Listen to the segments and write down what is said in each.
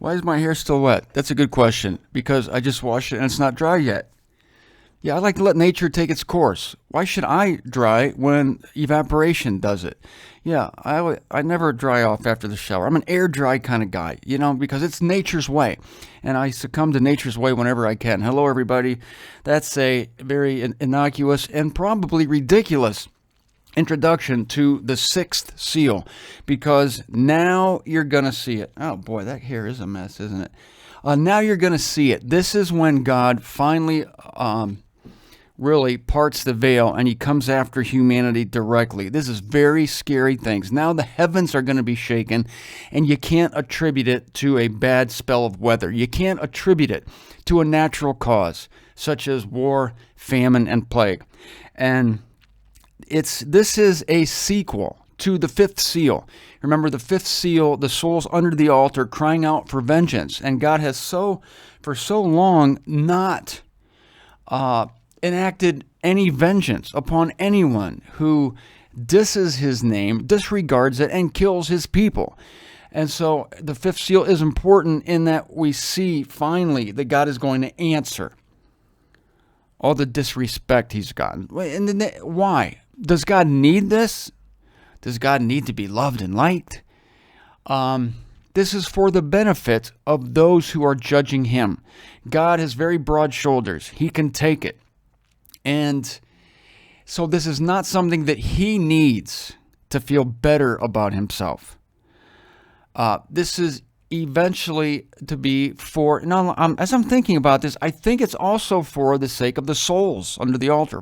Why is my hair still wet? That's a good question, because I just washed it and it's not dry yet. Yeah, I like to let nature take its course. Why should I dry when evaporation does it? Yeah, I never dry off after the shower. I'm an air dry kind of guy, because it's nature's way. And I succumb to nature's way whenever I can. Hello, everybody. That's a very innocuous and probably ridiculous introduction to the sixth seal, because now you're going to see it. Oh boy, that hair is a mess, isn't it? Now you're going to see it. This is when God finally really parts the veil and he comes after humanity directly. This is very scary things. Now the heavens are going to be shaken, and you can't attribute it to a bad spell of weather. You can't attribute it to a natural cause such as war, famine, and plague. And this is a sequel to the fifth seal. Remember, the fifth seal, the souls under the altar crying out for vengeance. And God has for so long not enacted any vengeance upon anyone who disses his name, disregards it, and kills his people. And so the fifth seal is important in that we see finally that God is going to answer all the disrespect he's gotten. And then why? Does God need this? Does God need to be loved and liked? This is for the benefit of those who are judging him. God has very broad shoulders. He can take it. And so this is not something that he needs to feel better about himself. This is eventually to be for, now as I'm thinking about this, I think it's also for the sake of the souls under the altar,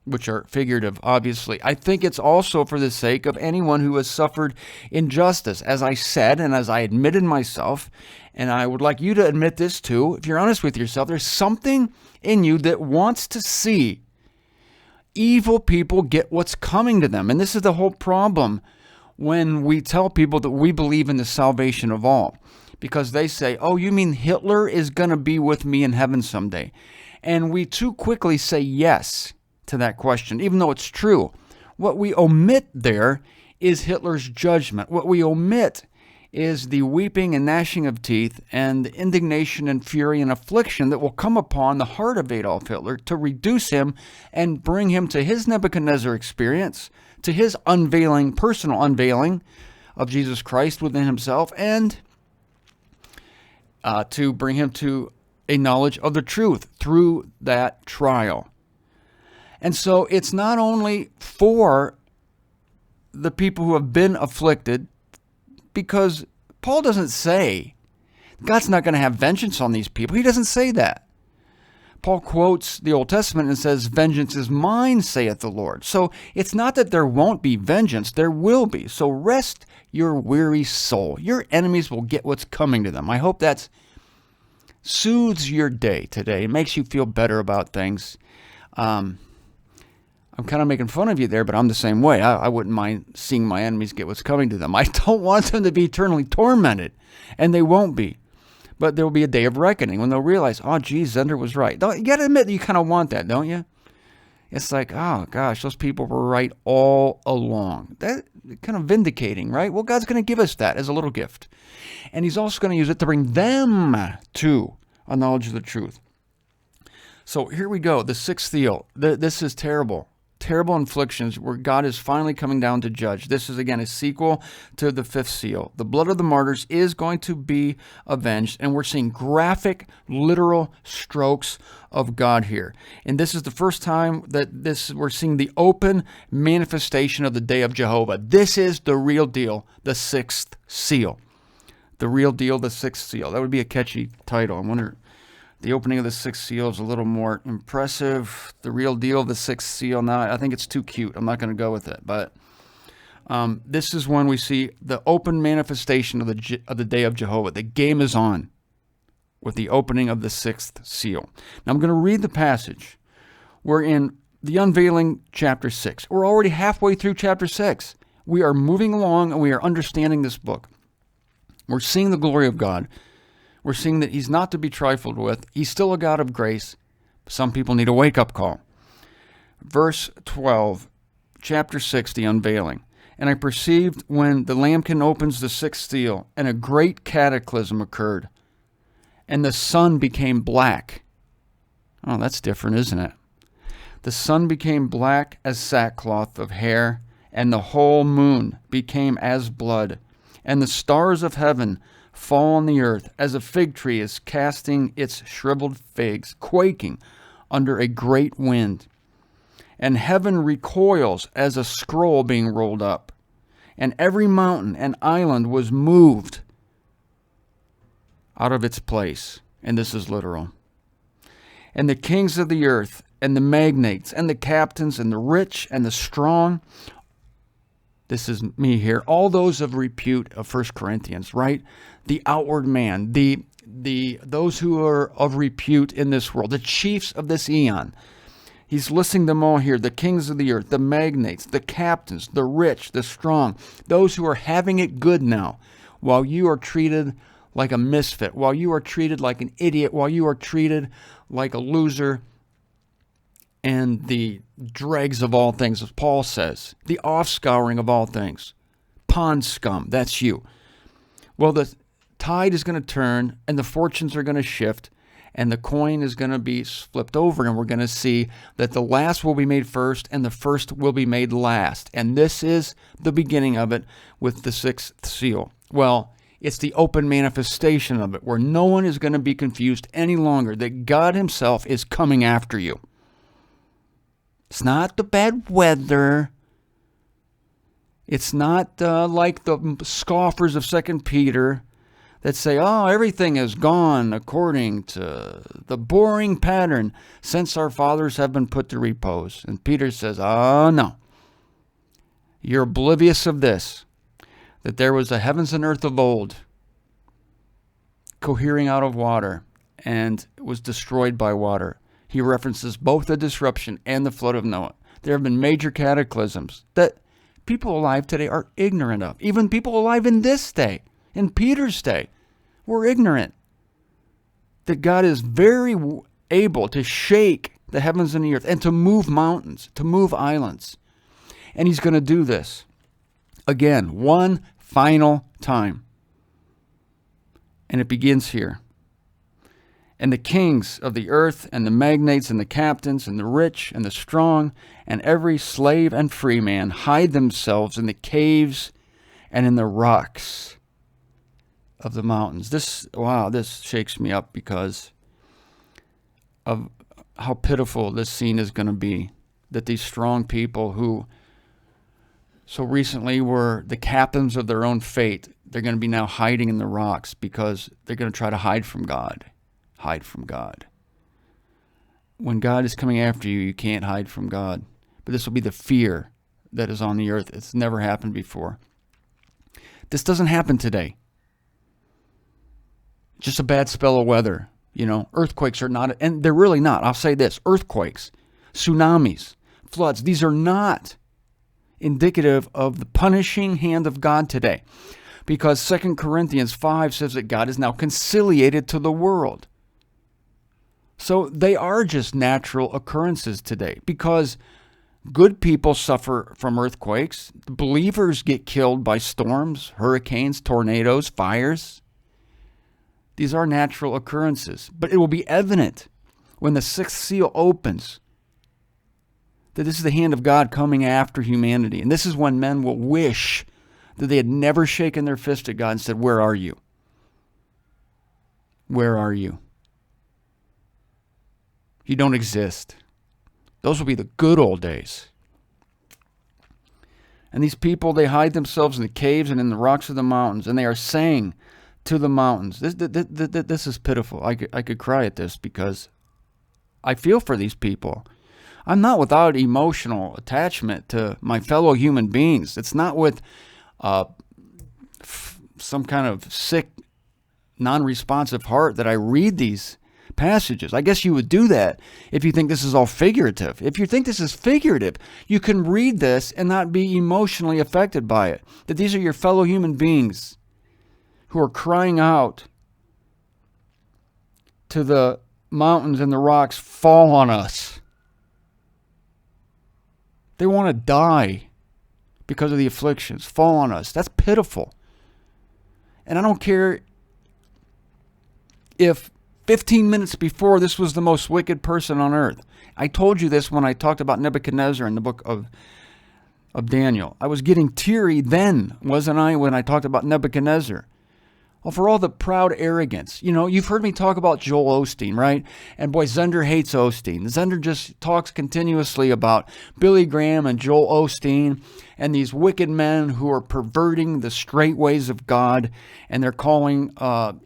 which are figurative, obviously. I think it's also for the sake of anyone who has suffered injustice. As I said, and as I admitted myself, and I would like you to admit this too, if you're honest with yourself, there's something in you that wants to see evil people get what's coming to them. And this is the whole problem when we tell people that we believe in the salvation of all. Because they say, oh, you mean Hitler is going to be with me in heaven someday? And we too quickly say yes to that question, even though it's true. What we omit there is Hitler's judgment. What we omit is the weeping and gnashing of teeth and the indignation and fury and affliction that will come upon the heart of Adolf Hitler to reduce him and bring him to his Nebuchadnezzar experience, to his unveiling, personal unveiling of Jesus Christ within himself, and to bring him to a knowledge of the truth through that trial. And so it's not only for the people who have been afflicted, because Paul doesn't say God's not going to have vengeance on these people. He doesn't say that. Paul quotes the Old Testament and says, vengeance is mine, saith the Lord. So it's not that there won't be vengeance, there will be. So rest your weary soul. Your enemies will get what's coming to them. I hope that soothes your day today. It makes you feel better about things. I'm kind of making fun of you there, but I'm the same way. I wouldn't mind seeing my enemies get what's coming to them. I don't want them to be eternally tormented, and they won't be. But there will be a day of reckoning when they'll realize, oh, geez, Zender was right. You got to admit that you kind of want that, don't you? It's like, oh, gosh, those people were right all along. That kind of vindicating, right? Well, God's going to give us that as a little gift. And he's also going to use it to bring them to a knowledge of the truth. So here we go, the sixth seal. This is terrible. Terrible inflictions where God is finally coming down to judge. This is, again, a sequel to the fifth seal. The blood of the martyrs is going to be avenged, and we're seeing graphic, literal strokes of God here. And this is the first time that we're seeing the open manifestation of the day of Jehovah. This is the real deal, the sixth seal. The real deal, the sixth seal. That would be a catchy title. I wonder... The opening of the sixth seal is a little more impressive. The real deal, the sixth seal. Now, I think it's too cute. I'm not going to go with it. But this is when we see the open manifestation of the day of Jehovah. The game is on with the opening of the sixth seal. Now, I'm going to read the passage. We're in the unveiling, chapter 6. We're already halfway through chapter 6. We are moving along, and we are understanding this book. We're seeing the glory of God. We're seeing that he's not to be trifled with. He's still a God of grace. Some people need a wake-up call. Verse 12, chapter 6, the unveiling. And I perceived when the Lambkin opens the sixth seal, and a great cataclysm occurred, and the sun became black. Oh, that's different, isn't it? The sun became black as sackcloth of hair, and the whole moon became as blood, and the stars of heaven fall on the earth, as a fig tree is casting its shriveled figs, quaking under a great wind. And heaven recoils as a scroll being rolled up, and every mountain and island was moved out of its place. And this is literal. And the kings of the earth, and the magnates, and the captains, and the rich, and the strong, this is me here, all those of repute of 1 Corinthians, right? The outward man, those who are of repute in this world, the chiefs of this eon. He's listing them all here, the kings of the earth, the magnates, the captains, the rich, the strong, those who are having it good now, while you are treated like a misfit, while you are treated like an idiot, while you are treated like a loser, and the dregs of all things, as Paul says, the offscouring of all things, pond scum, that's you. Well, the tide is going to turn, and the fortunes are going to shift, and the coin is going to be flipped over, and we're going to see that the last will be made first, and the first will be made last. And this is the beginning of it with the sixth seal. Well, it's the open manifestation of it, where no one is going to be confused any longer that God himself is coming after you. It's not the bad weather. It's not like the scoffers of 2 Peter that say, oh, everything is gone according to the boring pattern since our fathers have been put to repose. And Peter says, oh, no. You're oblivious of this, that there was a heavens and earth of old, cohering out of water, and was destroyed by water. He references both the disruption and the flood of Noah. There have been major cataclysms that people alive today are ignorant of. Even people alive in this day, in Peter's day, were ignorant that God is very able to shake the heavens and the earth and to move mountains, to move islands. And he's going to do this again, one final time. And it begins here. And the kings of the earth, and the magnates, and the captains, and the rich, and the strong, and every slave and free man hide themselves in the caves and in the rocks of the mountains. This shakes me up because of how pitiful this scene is going to be. That these strong people who so recently were the captains of their own fate, they're going to be now hiding in the rocks because they're going to try to hide from God. Hide from God. When God is coming after you, you can't hide from God. But this will be the fear that is on the earth. It's never happened before. This doesn't happen today. Just a bad spell of weather. You know, earthquakes are not, and they're really not. I'll say this, earthquakes, tsunamis, floods, these are not indicative of the punishing hand of God today. Because 2 Corinthians 5 says that God is now conciliated to the world. So they are just natural occurrences today because good people suffer from earthquakes. Believers get killed by storms, hurricanes, tornadoes, fires. These are natural occurrences. But it will be evident when the sixth seal opens that this is the hand of God coming after humanity. And this is when men will wish that they had never shaken their fist at God and said, where are you? Where are you? You don't exist. Those will be the good old days. And these people, they hide themselves in the caves and in the rocks of the mountains, and they are saying to the mountains, this is pitiful. I could cry at this because I feel for these people. I'm not without emotional attachment to my fellow human beings. It's not with some kind of sick, non-responsive heart that I read these passages. I guess you would do that if you think this is all figurative. If you think this is figurative, you can read this and not be emotionally affected by it. That these are your fellow human beings who are crying out to the mountains and the rocks, fall on us. They want to die. because of the afflictions fall on us. That's pitiful. And I don't care if 15 minutes before this was the most wicked person on earth. I told you this when I talked about Nebuchadnezzar in the book of Daniel. I was getting teary then, wasn't I, when I talked about Nebuchadnezzar? Well, for all the proud arrogance. You know, you've heard me talk about Joel Osteen, right? And boy, Zender hates Osteen. Zender just talks continuously about Billy Graham and Joel Osteen and these wicked men who are perverting the straight ways of God, and they're calling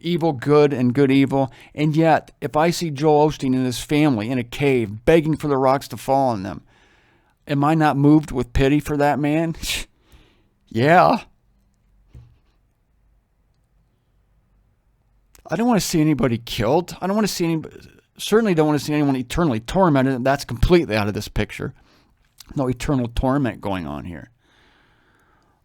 evil good and good evil. And yet, if I see Joel Osteen and his family in a cave begging for the rocks to fall on them, am I not moved with pity for that man? Yeah. I don't want to see anybody killed. I don't want to see certainly don't want to see anyone eternally tormented. That's completely out of this picture. No eternal torment going on here.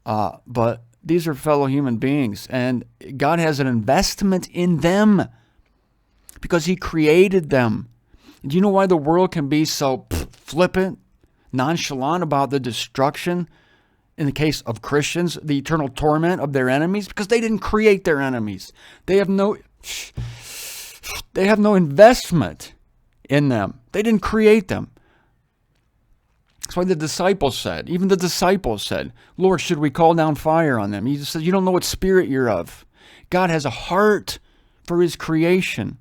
But these are fellow human beings, and God has an investment in them because he created them. Do you know why the world can be so flippant, nonchalant about the destruction, in the case of Christians, the eternal torment of their enemies? Because they didn't create their enemies. They have no investment in them. They didn't create them. That's why the disciples said, Lord, should we call down fire on them? He just said, you don't know what spirit you're of. God has a heart for his creation.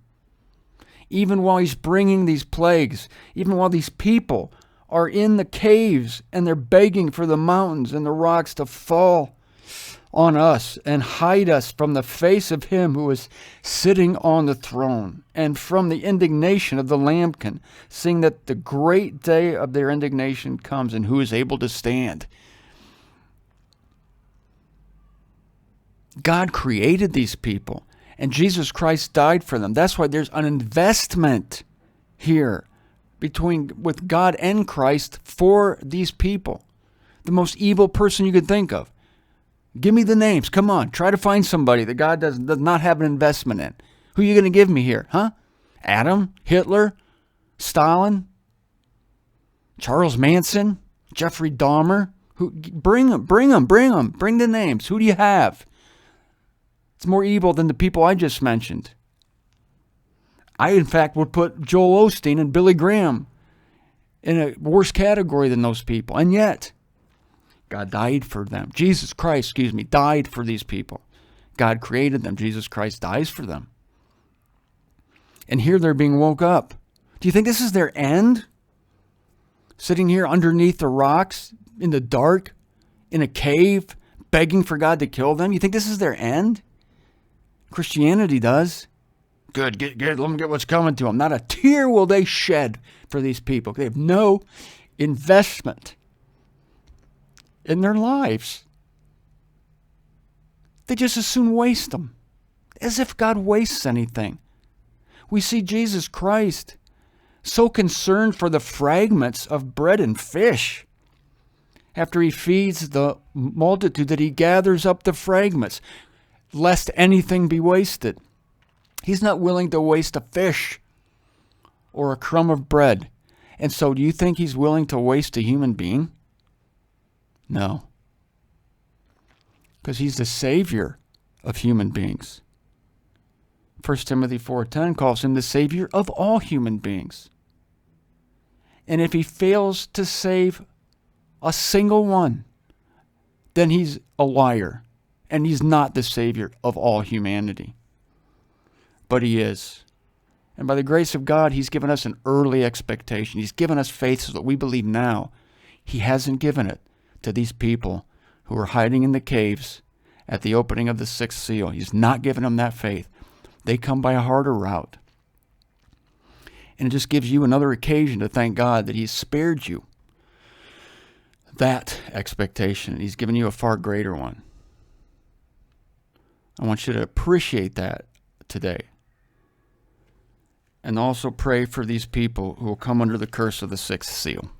Even while he's bringing these plagues, even while these people are in the caves and they're begging for the mountains and the rocks to fall on us and hide us from the face of him who is sitting on the throne and from the indignation of the lambkin, seeing that the great day of their indignation comes, and who is able to stand. God created these people, and Jesus Christ died for them. That's why there's an investment here with God and Christ for these people. The most evil person you could think of. Give me the names. Come on. Try to find somebody that God does not have an investment in. Who are you going to give me here? Huh? Adam? Hitler? Stalin? Charles Manson? Jeffrey Dahmer? Bring them. Bring the names. Who do you have? It's more evil than the people I just mentioned. I, in fact, would put Joel Osteen and Billy Graham in a worse category than those people. And yet, God died for them. Jesus Christ, died for these people. God created them. Jesus Christ dies for them. And here they're being woke up. Do you think this is their end? Sitting here underneath the rocks, in the dark, in a cave, begging for God to kill them? You think this is their end? Christianity does. Good, let them get what's coming to them. Not a tear will they shed for these people. They have no investment in their lives. They just as soon waste them. As if God wastes anything. We see Jesus Christ so concerned for the fragments of bread and fish. After he feeds the multitude, that he gathers up the fragments, lest anything be wasted. He's not willing to waste a fish or a crumb of bread. And so do you think he's willing to waste a human being? No. Because he's the Savior of human beings. 1 Timothy 4:10 calls him the Savior of all human beings. And if he fails to save a single one, then he's a liar. And he's not the Savior of all humanity. But he is. And by the grace of God, he's given us an early expectation. He's given us faith so that we believe now. He hasn't given it to these people who are hiding in the caves at the opening of the sixth seal. He's not given them that faith. They come by a harder route. And it just gives you another occasion to thank God that he's spared you that expectation. He's given you a far greater one. I want you to appreciate that today. And also pray for these people who will come under the curse of the sixth seal.